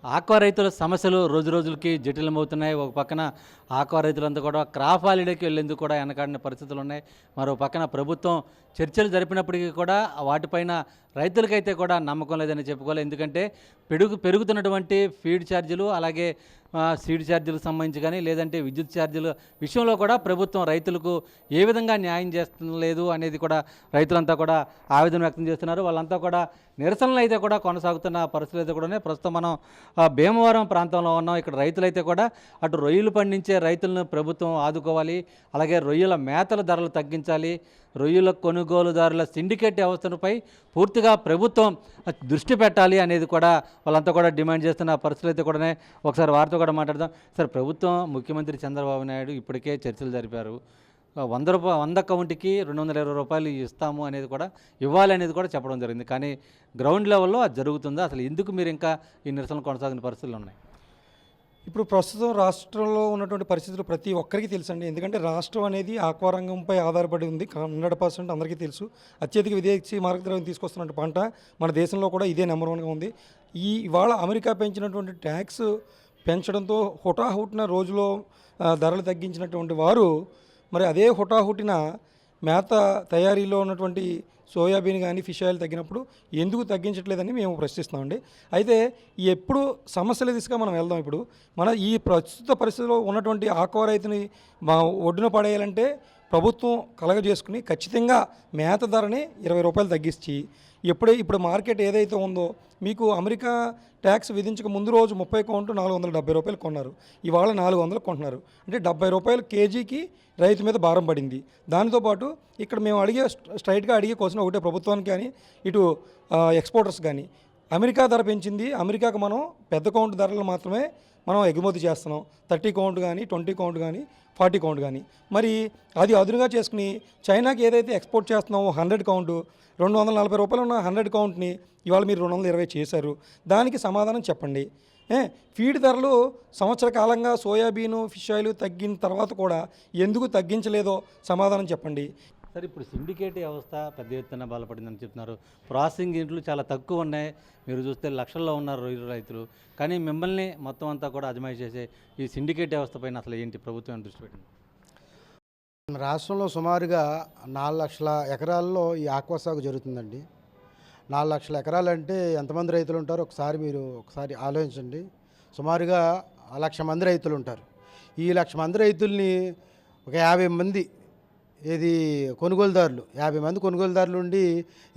Aqua రైతుల సమస్యలు రోజు రోజులకి జటిలమవుతున్నాయి. ఒక పక్కన ఆక్వా రైతులంతా కూడా క్రాప్ హాలిడేకి వెళ్ళేందుకు కూడా వెనకాడిన పరిస్థితులు ఉన్నాయి. మరో పక్కన ప్రభుత్వం చర్చలు జరిపినప్పటికీ కూడా వాటిపైన రైతులకైతే కూడా నమ్మకం లేదని చెప్పుకోవాలి. ఎందుకంటే పెరుగుతున్నటువంటి ఫీడ్ ఛార్జీలు, అలాగే సీడ్ ఛార్జీలకు సంబంధించి కానీ, లేదంటే విద్యుత్ ఛార్జీల విషయంలో కూడా ప్రభుత్వం రైతులకు ఏ విధంగా న్యాయం చేస్తలేదు అనేది కూడా రైతులంతా కూడా ఆవేదన వ్యక్తం చేస్తున్నారు. వాళ్ళంతా కూడా నిరసనలు అయితే కూడా కొనసాగుతున్న పరిస్థితులు అయితే కూడా ఉన్నాయి. ప్రస్తుతం మనం భీమవరం ప్రాంతంలో ఉన్నాం. ఇక్కడ రైతులైతే కూడా అటు రొయ్యలు పండించే రైతులను ప్రభుత్వం ఆదుకోవాలి, అలాగే రొయ్యల మేతల ధరలు తగ్గించాలి, రొయ్యల కొనుగోలుదారుల సిండికేట్ వ్యవస్థపై పూర్తిగా ప్రభుత్వం దృష్టి పెట్టాలి అనేది కూడా వాళ్ళంతా కూడా డిమాండ్ చేస్తున్న పరిస్థితులు అయితే కూడా ఒకసారి వారితో కూడా మాట్లాడదాం. సార్, ప్రభుత్వం ముఖ్యమంత్రి చంద్రబాబు నాయుడు ఇప్పటికే చర్చలు జరిపారు. 100 కౌంట్కి 220 రూపాయలు ఇస్తాము అనేది కూడా, ఇవ్వాలి అనేది కూడా చెప్పడం జరిగింది. కానీ గ్రౌండ్ లెవెల్లో అది జరుగుతుందా? అసలు ఎందుకు మీరు ఇంకా ఈ నిరసనలు కొనసాగిన పరిస్థితులు ఉన్నాయి? ఇప్పుడు ప్రస్తుతం రాష్ట్రంలో ఉన్నటువంటి పరిస్థితులు ప్రతి ఒక్కరికి తెలుసండి. ఎందుకంటే రాష్ట్రం అనేది ఆక్వా రంగంపై ఆధారపడి ఉంది. 100% అందరికీ తెలుసు. అత్యధిక విదేశీ మార్గద్రవ్యం తీసుకొస్తున్న పంట మన దేశంలో కూడా ఇదే నెంబర్ 1గా ఉంది. ఇవాళ అమెరికా పెంచినటువంటి ట్యాక్స్ పెంచడంతో హుటాహుటిన రోజులో ధరలు తగ్గించినటువంటి వారు మరి అదే హుటాహుటిన మేత తయారీలో ఉన్నటువంటి సోయాబీన్ కానీ ఫిష్ ఆయిల్ తగ్గినప్పుడు ఎందుకు తగ్గించట్లేదని మేము ప్రశ్నిస్తున్నామండి. అయితే ఎప్పుడు సమస్యల దిశగా మనం వెళ్దాం. ఇప్పుడు మన ఈ ప్రస్తుత పరిస్థితిలో ఉన్నటువంటి ఆక్వా రైతుని ఒడ్డున పడేయాలంటే ప్రభుత్వం కలగజేసుకుని ఖచ్చితంగా మేత ధరని 20 రూపాయలు తగ్గించి, ఇప్పుడు మార్కెట్ ఏదైతే ఉందో, మీకు అమెరికా ట్యాక్స్ విధించక ముందు రోజు 30 కౌంటు 470 రూపాయలు కొన్నారు, ఇవాళ 400 కొంటున్నారు. అంటే 70 రూపాయలు కేజీకి రైతు మీద భారం పడింది. దానితోపాటు ఇక్కడ మేము స్ట్రైట్గా అడిగే క్వశ్చన్ ఒకటే ప్రభుత్వానికి కానీ, ఇటు ఎక్స్పోర్టర్స్ కానీ, అమెరికా ధర పెంచింది. అమెరికాకు మనం పెద్ద కౌంట్ ధరలు మాత్రమే మనం ఎగుమతి చేస్తున్నాం. 30 కౌంట్ కానీ, 20 కౌంట్ కానీ, 40 కౌంట్ కానీ. మరి అది అదునుగా చేసుకుని చైనాకి ఏదైతే ఎక్స్పోర్ట్ చేస్తున్నామో 100 కౌంటు, 240 రూపాయలు ఉన్న 100 కౌంట్ని ఇవాళ మీరు 220 చేశారు. దానికి సమాధానం చెప్పండి. ఫీడ్ ధరలు సంవత్సర కాలంగా సోయాబీను ఫిష్ ఆయిల్ తగ్గిన తర్వాత కూడా ఎందుకు తగ్గించలేదో సమాధానం చెప్పండి. సరే, ఇప్పుడు సిండికేట్ వ్యవస్థ పెద్ద ఎత్తున బలపడిందని చెప్తున్నారు. ప్రాసెసింగ్ యూనిట్లు చాలా తక్కువ ఉన్నాయి. మీరు చూస్తే లక్షల్లో ఉన్నారు రొయ్యల రైతులు. కానీ మిమ్మల్ని మొత్తం అంతా కూడా అజమాయి చేసే ఈ సిండికేట్ వ్యవస్థ పైన అసలు ఏంటి ప్రభుత్వం దృష్టి పెట్టింది? రాష్ట్రంలో సుమారుగా 4 లక్షల ఎకరాల్లో ఈ ఆక్వా సాగు జరుగుతుందండి. 4 లక్షల ఎకరాలంటే ఎంతమంది రైతులు ఉంటారో మీరు ఒకసారి ఆలోచించండి. సుమారుగా 1,00,000 మంది రైతులు ఉంటారు. ఈ 1,00,000 మంది రైతుల్ని ఒక 50 మంది కొనుగోలుదారులు, 50 మంది కొనుగోలుదారులు ఉండి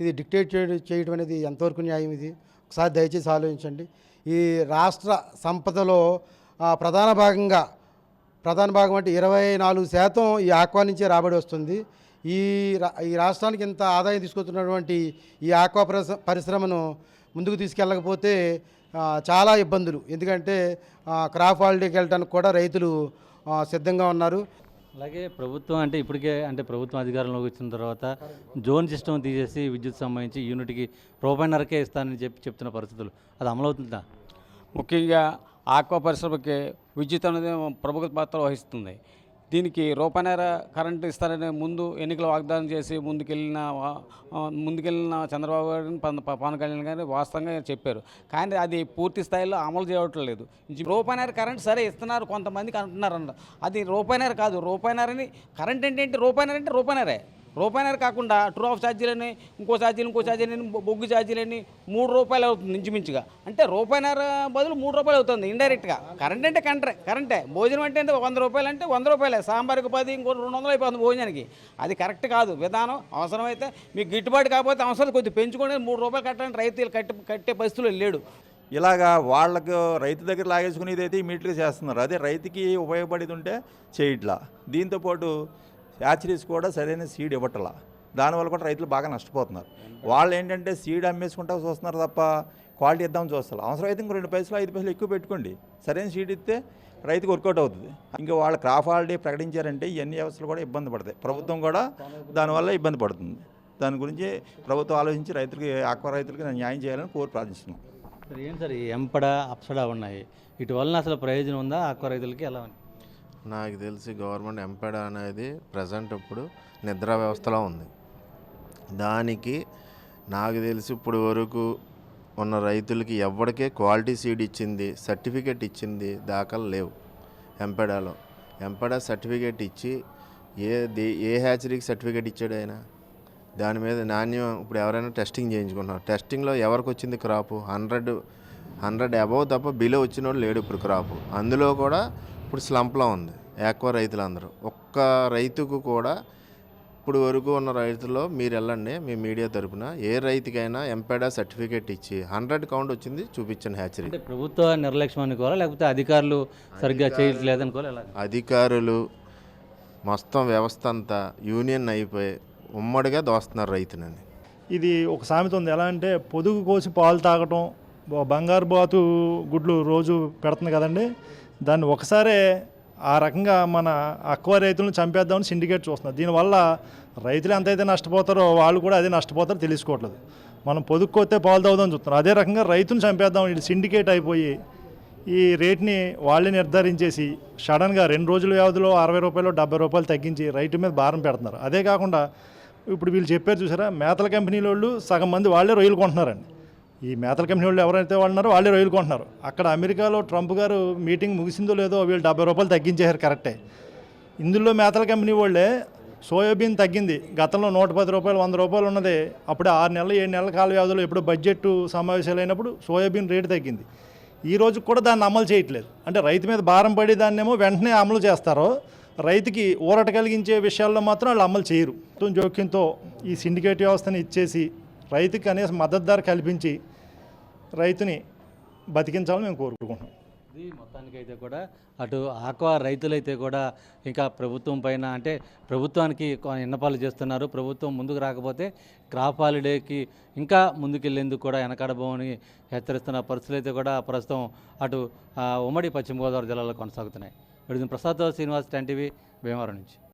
ఇది డిక్టేట్ చేయడం అనేది ఎంతవరకు న్యాయం? ఇది ఒకసారి దయచేసి ఆలోచించండి. ఈ రాష్ట్ర సంపదలో ప్రధాన భాగం అంటే 24% ఈ ఆక్వా నుంచే రాబడి వస్తుంది. ఈ రాష్ట్రానికి ఇంత ఆదాయం తీసుకొస్తున్నటువంటి ఈ ఆక్వా పరిశ్రమను ముందుకు తీసుకెళ్ళకపోతే చాలా ఇబ్బందులు. ఎందుకంటే క్రాప్ హాలిడేకి వెళ్ళడానికి కూడా రైతులు సిద్ధంగా ఉన్నారు. అలాగే ప్రభుత్వం అంటే ఇప్పటికే ప్రభుత్వం అధికారంలోకి వచ్చిన తర్వాత జోన్ సిస్టమ్ తీసేసి విద్యుత్ సంబంధించి యూనిట్కి ₹1.5కే ఇస్తానని చెప్తున్న పరిస్థితులు, అది అమలవుతుందా? ముఖ్యంగా ఆక్వా పరిశ్రమకి విద్యుత్ అనేది ప్రముఖ పాత్ర వహిస్తుంది. దీనికి ₹1.5 కరెంటు ఇస్తారని ముందు ఎన్నికల వాగ్దానం చేసి ముందుకెళ్ళిన చంద్రబాబు గారిని పవన్ కళ్యాణ్ గారిని వాస్తవంగా చెప్పారు. కానీ అది పూర్తి స్థాయిలో అమలు చేయట్లేదు. ₹1.5 కరెంట్ సరే ఇస్తున్నారు, కొంతమందికి అంటున్నారంట. అది ₹1.5 కాదు. ₹1.5 కరెంట్ ఏంటంటే ₹1.5 ₹1.5 కాకుండా ట్రూ ఆఫ్ ఛార్జీలని, ఇంకో ఛార్జీలని, బొగ్గు ఛార్జీలని ₹3 అవుతుంది ఇంచుమించుగా. అంటే ₹1.5 బదులు ₹3 అవుతుంది ఇండైరెక్ట్గా. కరెంట్ అంటే కరెంటే. భోజనం అంటే ₹100 అంటే ₹100, సాంబార్కి 10, ఇంకో 200 అయిపోతుంది భోజనానికి. అది కరెక్ట్ కాదు విధానం. అవసరమైతే మీకు గిట్టుబాటు కాకపోతే అవసరం కొద్దిగా పెంచుకొని ₹3 కట్టడానికి రైతులు కట్టే పరిస్థితులు లేడు. ఇలాగా వాళ్ళకు రైతు దగ్గర లాగేసుకునేది అయితే ఇమీడియట్గా చేస్తున్నారు. అదే రైతుకి ఉపయోగపడేది ఉంటే చేయట్లా. దీంతోపాటు హ్యాచరీస్ కూడా సరైన సీడ్ ఇవ్వట్లా. దానివల్ల కూడా రైతులు బాగా నష్టపోతున్నారు. వాళ్ళు ఏంటంటే సీడ్ అమ్మేసుకుంటా చూస్తున్నారు తప్ప క్వాలిటీ ఇద్దామని చూస్తారు. అవసరం అయితే ఇంకో 2 పైసలు 5 పైసలు ఎక్కువ పెట్టుకోండి, సరైన సీడ్ ఇస్తే రైతుకు వర్కౌట్ అవుతుంది. ఇంకా వాళ్ళ క్రాప్ హాలిడే ప్రకటించారంటే ఇవన్నీ వ్యవస్థలు కూడా ఇబ్బంది పడతాయి. ప్రభుత్వం కూడా దానివల్ల ఇబ్బంది పడుతుంది. దాని గురించి ప్రభుత్వం ఆలోచించి ఆక్వా రైతులకి న్యాయం చేయాలని ప్రార్థిస్తున్నాం. సరే, ఏం సార్ ఈ ఎంపడా అప్సడా ఉన్నాయి, ఇటు వలన అసలు ప్రయోజనం ఉందా ఆక్వా రైతులకి? ఎలా ఉంది? నాకు తెలిసి గవర్నమెంట్ ఎంపెడా అనేది ప్రజెంట్ ఇప్పుడు నిద్రా వ్యవస్థలో ఉంది. దానికి నాకు తెలిసి ఇప్పుడు వరకు ఉన్న రైతులకి ఎవరికే క్వాలిటీ సీడ్ ఇచ్చింది, సర్టిఫికేట్ ఇచ్చింది దాఖలు లేవు. ఎంపెడా సర్టిఫికేట్ ఇచ్చి ఏ హ్యాచరీకి సర్టిఫికేట్ ఇచ్చాడు ఆయన? దాని మీద నాణ్యం ఇప్పుడు ఎవరైనా టెస్టింగ్ చేయించుకుంటున్నారు. టెస్టింగ్లో ఎవరికి వచ్చింది క్రాపు? 100 అబవ్ తప్ప బిలో వచ్చిన వాళ్ళు లేడు ఇప్పుడు క్రాపు. అందులో కూడా ఇప్పుడు స్లంప్లో ఉంది ఆక్వా రైతులందరూ. ఒక్క రైతుకు కూడా ఇప్పుడు వరకు ఉన్న రైతుల్లో మీరు వెళ్ళండి, మీ మీడియా తరపున ఏ రైతుకైనా ఎంపెడా సర్టిఫికేట్ ఇచ్చి 100 కౌంట్ వచ్చింది చూపించండి హ్యాచరీ. అంటే ప్రభుత్వ నిర్లక్ష్యం అనుకోవాలా, లేకపోతే అధికారులు సరిగ్గా చేయట్లేదు అనుకోవాలి? ఎలా? అధికారులు మొత్తం వ్యవస్థ అంతా యూనియన్ అయిపోయి ఉమ్మడిగా దోస్తున్నారు రైతునని. ఇది ఒక సామెత ఉంది, ఎలా అంటే పొదుగు కోసి పాలు తాగటం, బంగారు బాతు గుడ్లు రోజు పెడుతుంది కదండి. దాన్ని ఒకసారే ఆ రకంగా మన అక్వా రైతులను చంపేద్దామని సిండికేట్ చూస్తున్నారు. దీనివల్ల రైతులు ఎంతైతే నష్టపోతారో వాళ్ళు కూడా అదే నష్టపోతారో తెలుసుకోవట్లేదు. మనం పొదుక్కోతే పాలు తాగుదామని చూస్తున్నారు. అదే రకంగా రైతును చంపేద్దాం ఇది సిండికేట్ అయిపోయి ఈ రేట్ని వాళ్ళే నిర్ధారించేసి సడన్గా 2 రోజుల వ్యవధిలో 60 రూపాయలు 70 రూపాయలు తగ్గించి రైతు మీద భారం పెడుతున్నారు. అదే కాకుండా ఇప్పుడు వీళ్ళు చెప్పారు చూసారా, మేతల కంపెనీల వాళ్ళు సగం మంది వాళ్ళే రొయ్యలు కొంటున్నారండి. ఈ మేతల కంపెనీ వాళ్ళు ఎవరైతే వాళ్ళన్నారో వాళ్ళే రొయ్యలు కొంటున్నారు. అక్కడ అమెరికాలో ట్రంప్ గారు మీటింగ్ ముగిసిందో లేదో వీళ్ళు 70 రూపాయలు తగ్గించేశారు, కరెక్టే. ఇందులో మేతల కంపెనీ వాళ్ళే సోయాబీన్ తగ్గింది. గతంలో 110 రూపాయలు 100 రూపాయలు ఉన్నది అప్పుడే 6 నెలలు 7 నెలల కాల వ్యవధిలో ఎప్పుడు బడ్జెట్ సమావేశాలు అయినప్పుడు సోయాబీన్ రేటు తగ్గింది. ఈ రోజు కూడా దాన్ని అమలు చేయట్లేదు. అంటే రైతు మీద భారం పడి దాన్నేమో వెంటనే అమలు చేస్తారో, రైతుకి ఊరట కలిగించే విషయాల్లో మాత్రం వాళ్ళు అమలు చేయరు. జోక్యంతో ఈ సిండికేట్ వ్యవస్థని ఇచ్చేసి రైతుకి కనీసం మద్దతు ధర కల్పించి రైతుని బతికించాలని మేము కోరుకుంటున్నాం. ఇది మొత్తానికైతే కూడా అటు ఆక్వా రైతులైతే కూడా ఇంకా ప్రభుత్వం పైన, అంటే ప్రభుత్వానికి విన్నపాలు చేస్తున్నారు. ప్రభుత్వం ముందుకు రాకపోతే క్రాప్ హాలిడేకి ఇంకా ముందుకెళ్లేందుకు కూడా వెనకాడబోమని హెచ్చరిస్తున్న పరిస్థితులు అయితే కూడా ప్రస్తుతం అటు ఉమ్మడి పశ్చిమ గోదావరి జిల్లాలో కొనసాగుతున్నాయి. ప్రసాద్ శ్రీనివాస్, 10 టీవీ, భీమవరం నుంచి.